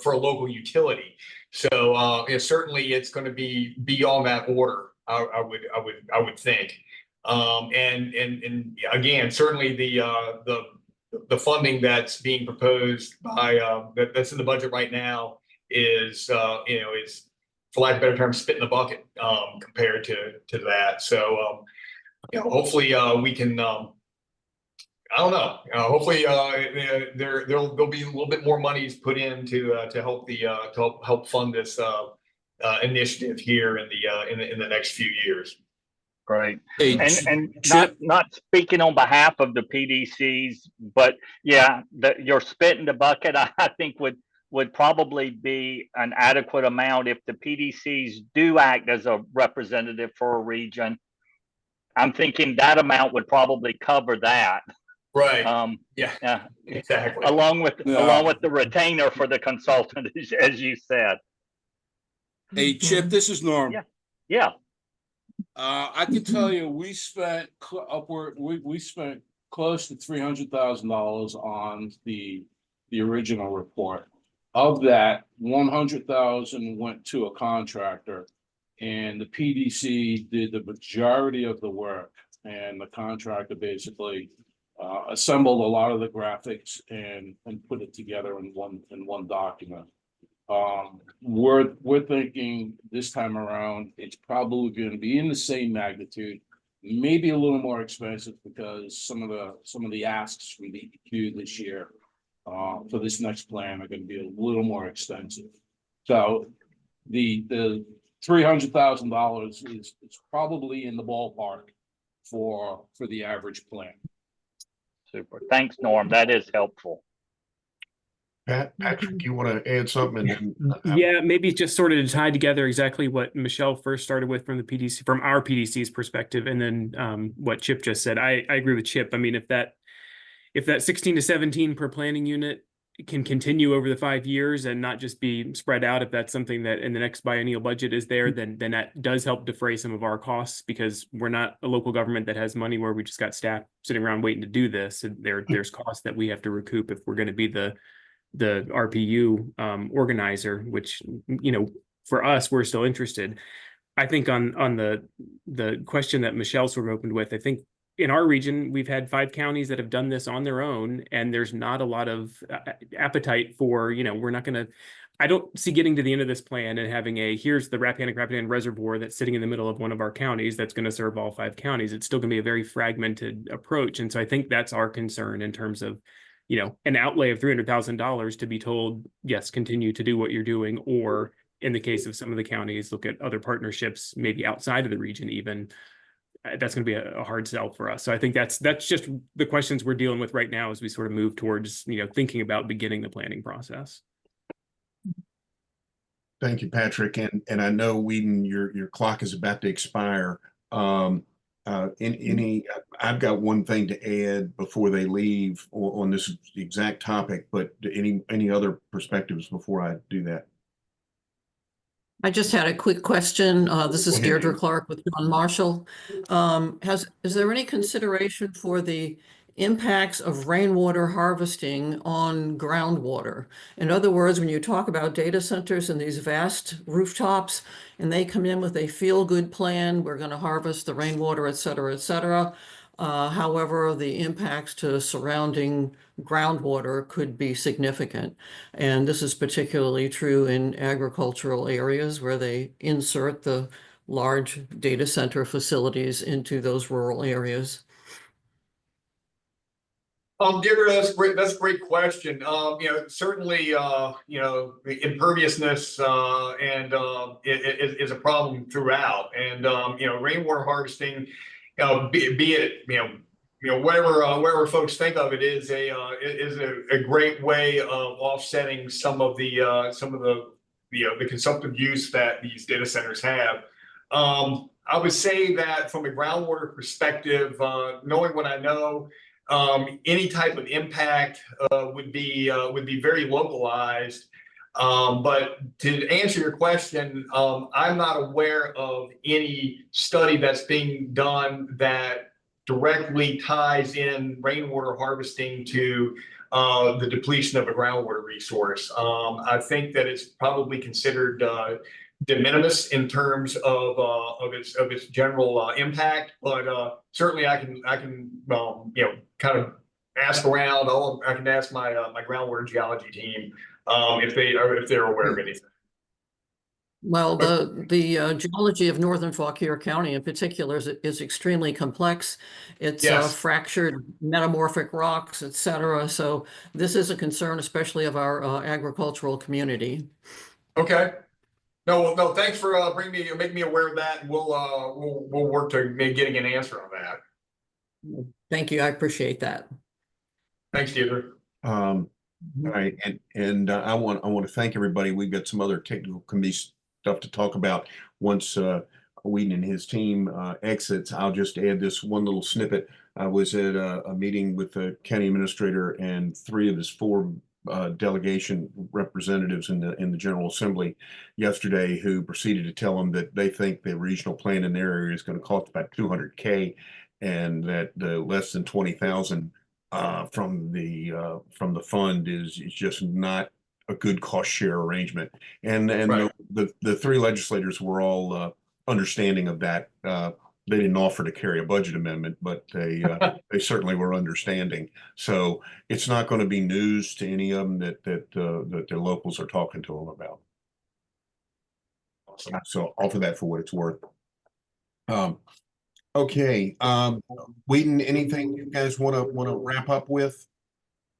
local utility. So certainly it's going to be beyond that order. I would think. And again, certainly the funding that's being proposed by that's in the budget right now is is, for lack of a better term, spit in the bucket compared to that. So hopefully we can. I don't know. Hopefully, there'll be a little bit more monies put in to help help fund this initiative here in the next few years. Right. Hey, And not speaking on behalf of the PDCs, but yeah, your spit in the bucket, I think would probably be an adequate amount if the PDCs do act as a representative for a region. I'm thinking that amount would probably cover that. Right. Yeah. Exactly. Along with the retainer for the consultant, as you said. Hey, Chip, this is Norm. Yeah. I can tell you, we spent we spent close to $300,000 on the original report. Of that, 100,000 went to a contractor, and the PDC did the majority of the work, and the contractor basically assembled a lot of the graphics and put it together in one document. We're thinking this time around it's probably going to be in the same magnitude, maybe a little more expensive because some of the asks from DEQ this year for this next plan are going to be a little more extensive. So the $300,000 is probably in the ballpark for the average plan. Super. Thanks, Norm. That is helpful. Patrick, you want to add something? Yeah, maybe just sort of to tie together exactly what Michelle first started with from the PDC, from our PDC's perspective, and then what Chip just said. I agree with Chip. I mean, if that 16 to 17 per planning unit can continue over the 5 years and not just be spread out, if that's something that in the next biennial budget is there, then that does help defray some of our costs, because we're not a local government that has money where we just got staff sitting around waiting to do this. And there's costs that we have to recoup if we're going to be the RPU organizer, which, for us, we're still interested. I think on the question that Michelle sort of opened with, I think in our region, we've had 5 counties that have done this on their own, and there's not a lot of appetite for, we're not going to, I don't see getting to the end of this plan and having here's the Rappahannock Reservoir that's sitting in the middle of one of our counties that's going to serve all 5 counties. It's still going to be a very fragmented approach. And so I think that's our concern in terms of, an outlay of $300,000 to be told, yes, continue to do what you're doing, or in the case of some of the counties, look at other partnerships, maybe outside of the region even. that's going to be a hard sell for us. So I think that's just the questions we're dealing with right now as we sort of move towards, thinking about beginning the planning process. Thank you, Patrick. And I know, Whedon, your clock is about to expire. I've got one thing to add before they leave on this exact topic, but any other perspectives before I do that? I just had a quick question. This is Deirdre Clark with John Marshall. Is there any consideration for the impacts of rainwater harvesting on groundwater? In other words, when you talk about data centers and these vast rooftops, and they come in with a feel-good plan, we're going to harvest the rainwater, et cetera, et cetera. However, the impacts to surrounding groundwater could be significant. And this is particularly true in agricultural areas where they insert the large data center facilities into those rural areas. Deirdre, that's great. That's a great question. Certainly, the imperviousness is a problem throughout, and rainwater harvesting, be it whatever folks think of it, is a great way of offsetting some of the consumptive use that these data centers have. I would say that from a groundwater perspective, knowing what I know, any type of impact would be very localized. But to answer your question, I'm not aware of any study that's being done that directly ties in rainwater harvesting to the depletion of a groundwater resource. I think that it's probably considered de minimis in terms of its general impact, but certainly I can kind of ask around. I can ask my groundwater geology team if they're aware of anything. Well, the geology of northern Fauquier County in particular is extremely complex. It's fractured metamorphic rocks, et cetera. So this is a concern, especially of our agricultural community. Okay. No, thanks for making me aware of that. And we'll work to getting an answer on that. Thank you. I appreciate that. Thanks, Deirdre. All right, and I want to thank everybody. We've got some other technical committee stuff to talk about once Whedon and his team exits. I'll just add this one little snippet. I was at a meeting with the county administrator and 3 of his 4 delegation representatives in the General Assembly yesterday, who proceeded to tell them that they think the regional plan in their area is going to cost about $200K, and that the less than 20,000 from the fund is just not a good cost share arrangement. And Right. the 3 legislators were all understanding of that. They didn't offer to carry a budget amendment, but they certainly were understanding. So it's not going to be news to any of them that their locals are talking to them about. Awesome. So offer that for what it's worth. Okay, Whedon, anything you guys want to wrap up with?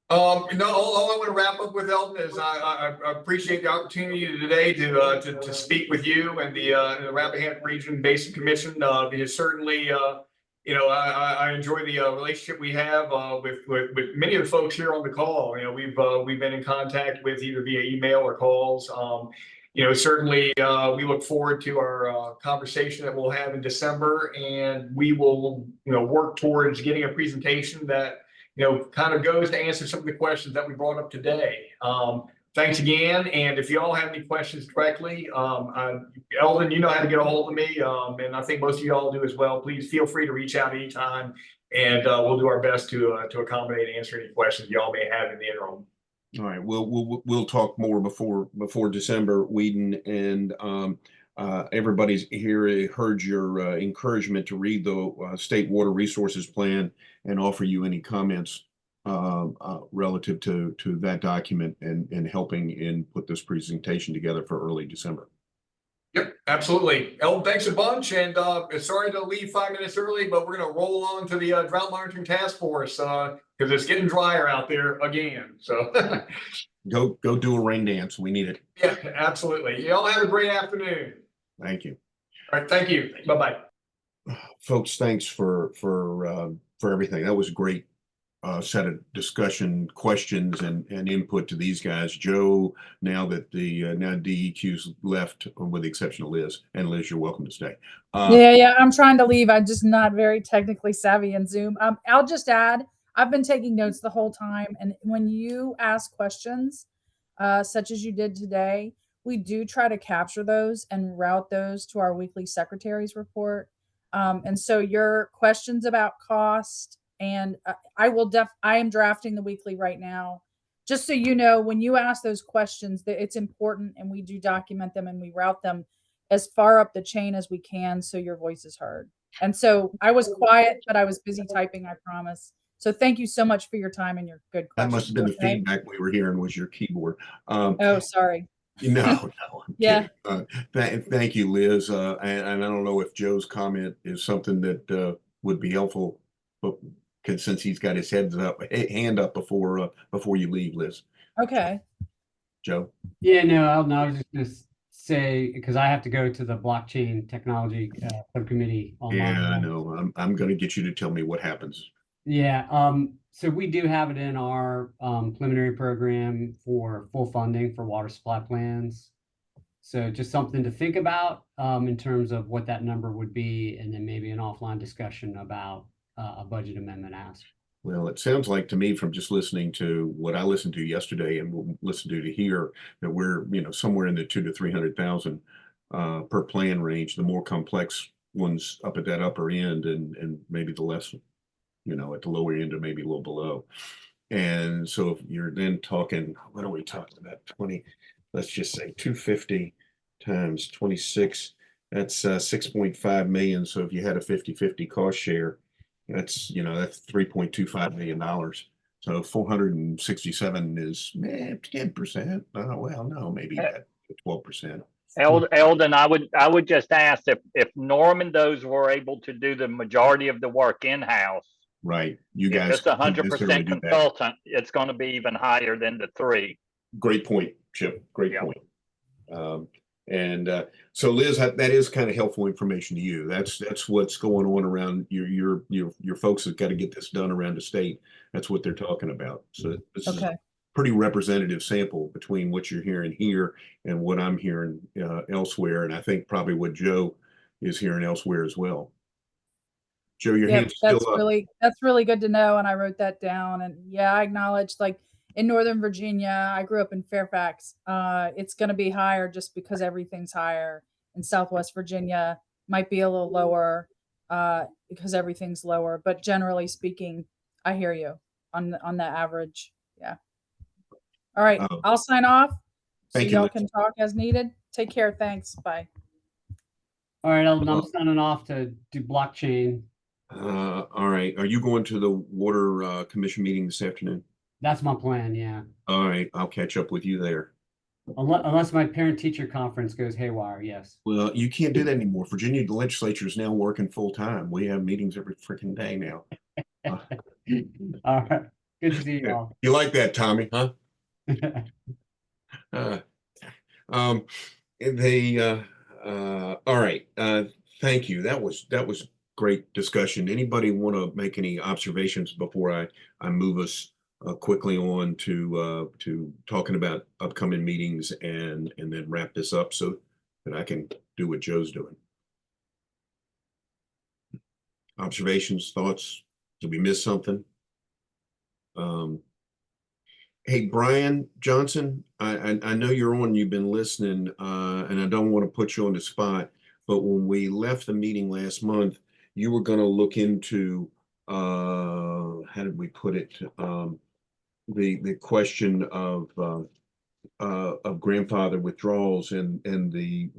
No, all I want to wrap up with, Eldon, is I appreciate the opportunity today to speak with you and the Rappahannock Region Basin Commission. Because certainly, I enjoy the relationship we have with many of the folks here on the call. We've been in contact with either via email or calls. Certainly, we look forward to our conversation that we'll have in December, and we will, work towards getting a presentation that kind of goes to answer some of the questions that we brought up today. Thanks again. And if you all have any questions directly, Eldon, you know how to get a hold of me. And I think most of you all do as well. Please feel free to reach out anytime, and we'll do our best to accommodate and answer any questions y'all may have in the interim. All right, we'll talk more before December, Whedon, and everybody's here heard your encouragement to read the State Water Resources Plan and offer you any comments relative to that document and helping in put this presentation together for early December. Yep, absolutely. Eldon, thanks a bunch, and sorry to leave 5 minutes early, but we're going to roll on to the Drought Monitoring Task Force because it's getting drier out there again. So go do a rain dance. We need it. Yeah, absolutely. Y'all have a great afternoon. Thank you. All right, thank you. Bye-bye. folks, thanks for everything. That was a great set of discussion questions and input to these guys. Joe, now that the now DEQ's left, with the exception of Liz, and Liz, you're welcome to stay. Yeah, I'm trying to leave. I'm just not very technically savvy in Zoom. I'll just add, I've been taking notes the whole time, and when you ask questions, such as you did today, we do try to capture those and route those to our weekly secretary's report. And so your questions about cost, and I am drafting the weekly right now. Just so you know, when you ask those questions, that it's important, and we do document them and we route them as far up the chain as we can so your voice is heard. And so I was quiet, but I was busy typing, I promise. So thank you so much for your time and your good questions. That must have been the feedback we were hearing was your keyboard. Oh, sorry. No, I'm Yeah. kidding. Thank you, Liz. And I don't know if Joe's comment is something that would be helpful, but since he's got his hand up before you leave, Liz. Okay. Joe. Yeah, no, I was just gonna say, because I have to go to the blockchain technology subcommittee online. Yeah, I know. I'm going to get you to tell me what happens. Yeah, so we do have it in our preliminary program for full funding for water supply plans. So just something to think about in terms of what that number would be, and then maybe an offline discussion about a budget amendment ask. Well, it sounds like to me, from just listening to what I listened to yesterday and we'll listen to here, that we're, somewhere in the 200,000 to 300,000 per plan range. The more complex ones up at that upper end, and maybe the less, at the lower end, or maybe a little below. And so if you're then talking, what are we talking about? 20, let's just say 250 times 26, that's 6.5 million. So if you had a 50-50 cost share, that's $3.25 million. So 467 is 10%. Well, no, maybe 12%. Eldon, I would just ask if Norm and those were able to do the majority of the work in-house. Right. You If guys it's 100% consultant, it's going to be even higher than the 3. Great point, Chip. Great point. So Liz, that is kind of helpful information to you. That's what's going on around your folks have got to get this done around the state. That's what they're talking about. So this is a pretty representative sample between what you're hearing here and what I'm hearing elsewhere. And I think probably what Joe is hearing elsewhere as well. Joe, your hand's still up. That's really good to know. And I wrote that down. And yeah, I acknowledge, like, in Northern Virginia, I grew up in Fairfax. It's going to be higher just because everything's higher. In Southwest Virginia, might be a little lower because everything's lower. But generally speaking, I hear you on the average. Yeah. All right, I'll sign off. So y'all can talk as needed. Take care. Thanks. Bye. All right, I'm signing off to do blockchain. All right. Are you going to the Water Commission meeting this afternoon? That's my plan, yeah. All right, I'll catch up with you there. Unless my parent-teacher conference goes haywire, yes. Well, you can't do that anymore. Virginia legislature is now working full-time. We have meetings every freaking day now. All right, good to see you all. You like that, Tommy, huh? All right, thank you. That was great discussion. Anybody want to make any observations before I move us quickly on to talking about upcoming meetings and then wrap this up so that I can do what Joe's doing? Observations, thoughts? Did we miss something? Hey, Brian Johnson, I know you're on, you've been listening, and I don't want to put you on the spot, but when we left the meeting last month, you were going to look into, how did we put it? The question of grandfather withdrawals and the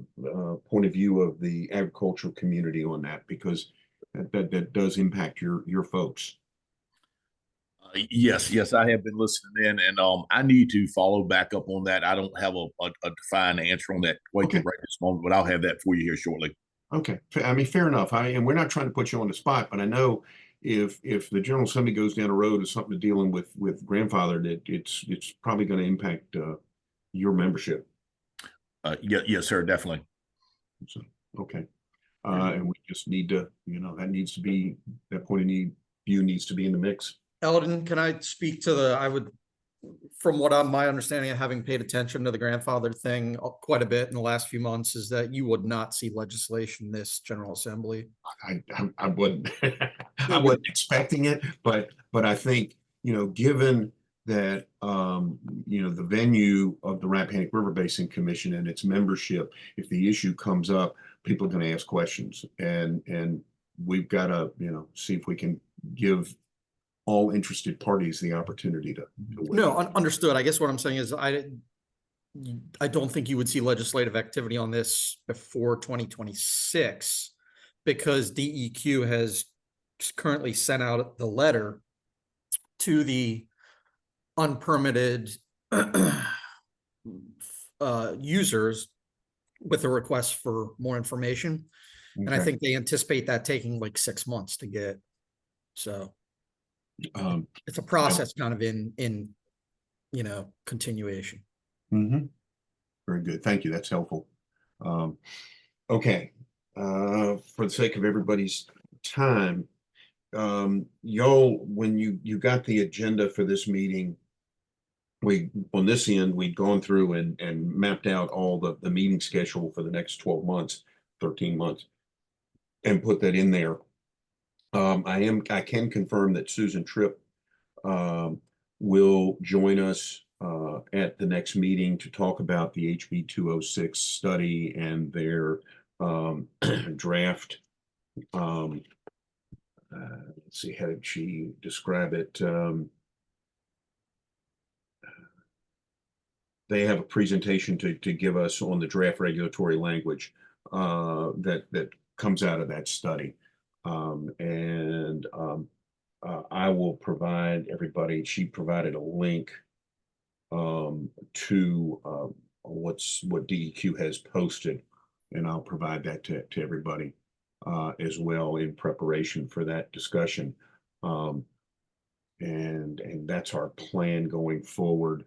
point of view of the agricultural community on that, because that does impact your folks. Yes, I have been listening in, and I need to follow back up on that. I don't have a defined answer on that quite right this moment, but I'll have that for you here shortly. Okay, I mean, fair enough. And we're not trying to put you on the spot, but I know if the General Assembly goes down a road of something dealing with grandfather, that it's probably going to impact your membership. Yes, sir, definitely. So, okay. And we just need to, that point of view needs to be in the mix. Eldon, can I speak to from what my understanding of having paid attention to the grandfather thing quite a bit in the last few months, is that you would not see legislation this General Assembly. I wouldn't, I wasn't expecting it, but I think, given that, the venue of the Rappahannock River Basin Commission and its membership, if the issue comes up, people are going to ask questions, and we've got to, see if we can give all interested parties the opportunity to No, understood. I guess what I'm saying is I don't think you would see legislative activity on this before 2026, because DEQ has currently sent out the letter to the unpermitted users with a request for more information. And I think they anticipate that taking like 6 months to get. So it's a process kind of in continuation. Very good. Thank you. That's helpful. Okay. For the sake of everybody's time, y'all, when you got the agenda for this meeting, on this end, we'd gone through and mapped out all the meeting schedule for the next 12 months, 13 months, and put that in there. I can confirm that Susan Tripp will join us at the next meeting to talk about the HB 206 study and their draft. Let's see, how did she describe it? They have a presentation to give us on the draft regulatory language that comes out of that study. I will provide everybody, she provided a link to what DEQ has posted, and I'll provide that to everybody as well in preparation for that discussion. And that's our plan going forward.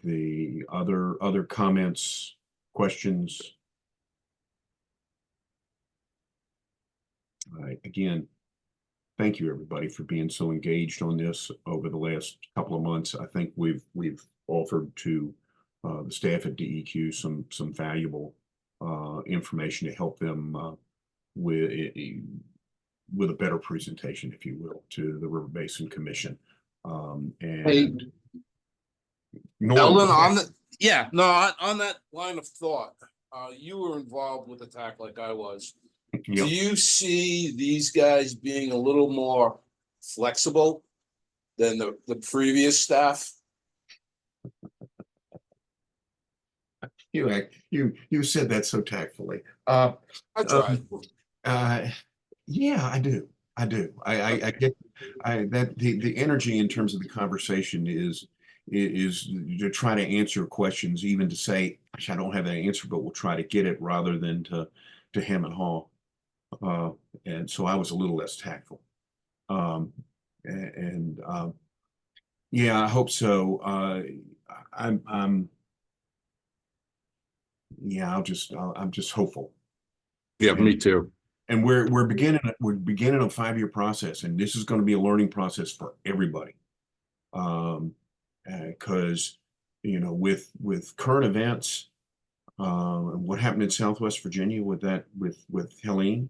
The other comments, questions? All right, again, thank you everybody for being so engaged on this over the last couple of months. I think we've offered to the staff at DEQ some valuable information to help them with a better presentation, if you will, to the River Basin Commission. Hey, Eldon, on that line of thought, you were involved with attack like I was. Yep. Do you see these guys being a little more flexible than the previous staff? You said that so tactfully. I tried. Yeah, I do. I get that the energy in terms of the conversation is to try to answer questions, even to say, gosh, I don't have that answer, but we'll try to get it, rather than to hem and haw. And so I was a little less tactful. Yeah, I hope so. I'm just hopeful. Yeah, me too. And we're beginning a 5-year process, and this is going to be a learning process for everybody. Because with current events, what happened in Southwest Virginia with Helene,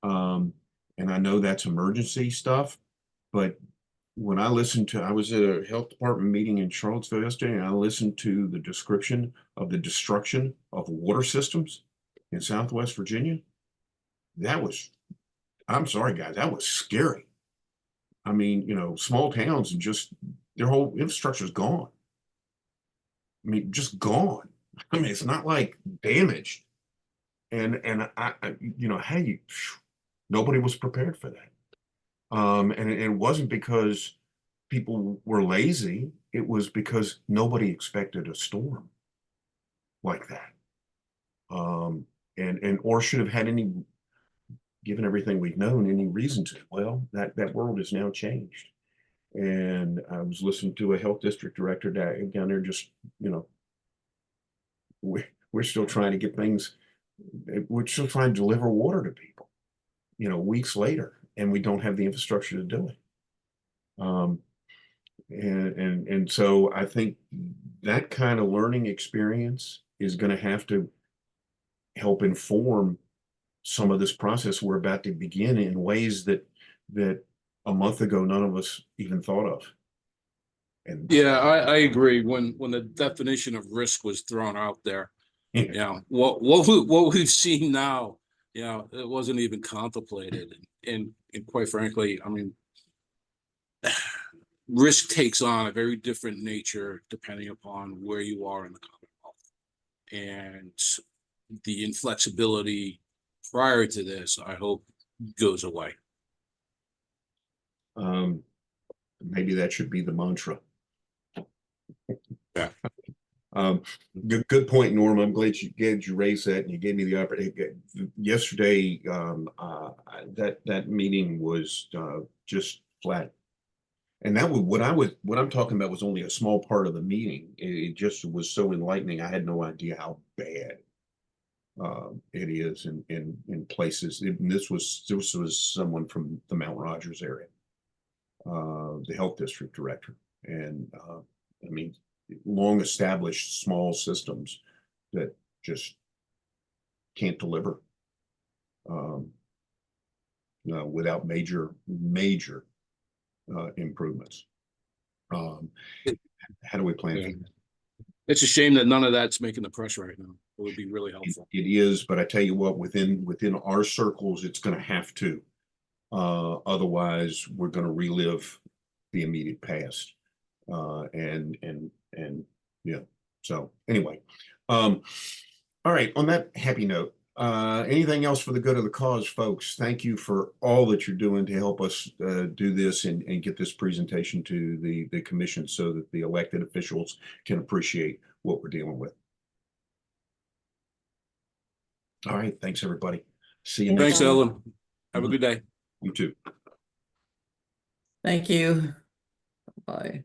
and I know that's emergency stuff, but when I was at a health department meeting in Charlottesville yesterday, and I listened to the description of the destruction of water systems in Southwest Virginia, I'm sorry guys, that was scary. I mean, small towns and just their whole infrastructure is gone. I mean, just gone. I mean, it's not like damaged. And nobody was prepared for that. And it wasn't because people were lazy. It was because nobody expected a storm like that. Or should have had any, given everything we've known, any reason to. Well, that world has now changed. And I was listening to a health district director down there, just, we're still trying to get things we're still trying to deliver water to people, you know, weeks later, and we don't have the infrastructure to do it. And so I think that kind of learning experience is going to have to help inform some of this process we're about to begin in ways that a month ago none of us even thought of. And Yeah, I agree. When the definition of risk was thrown out there, what we've seen now, it wasn't even contemplated. And quite frankly, I mean, risk takes on a very different nature depending upon where you are in the Commonwealth. And the inflexibility prior to this, I hope, goes away. Maybe that should be the mantra. Yeah. Good point, Norm. I'm glad you raised that and you gave me the opportunity. Yesterday, that meeting was just flat. And that was what I'm talking about was only a small part of the meeting. It just was so enlightening. I had no idea how bad it is in places. This was someone from the Mount Rogers area, the health district director, and I mean, long established small systems that just can't deliver without major improvements. How do we plan for that? It's a shame that none of that's making the press right now. It would be really helpful. It is, but I tell you what, within our circles, it's going to have to. Otherwise, we're going to relive the immediate past. And yeah. So anyway, all right. On that happy note, anything else for the good of the cause, folks? Thank you for all that you're doing to help us do this and get this presentation to the commission so that the elected officials can appreciate what we're dealing with. All right. Thanks, everybody. See you next time. Thanks, Ellen. Have a good day. You too. Thank you. Bye.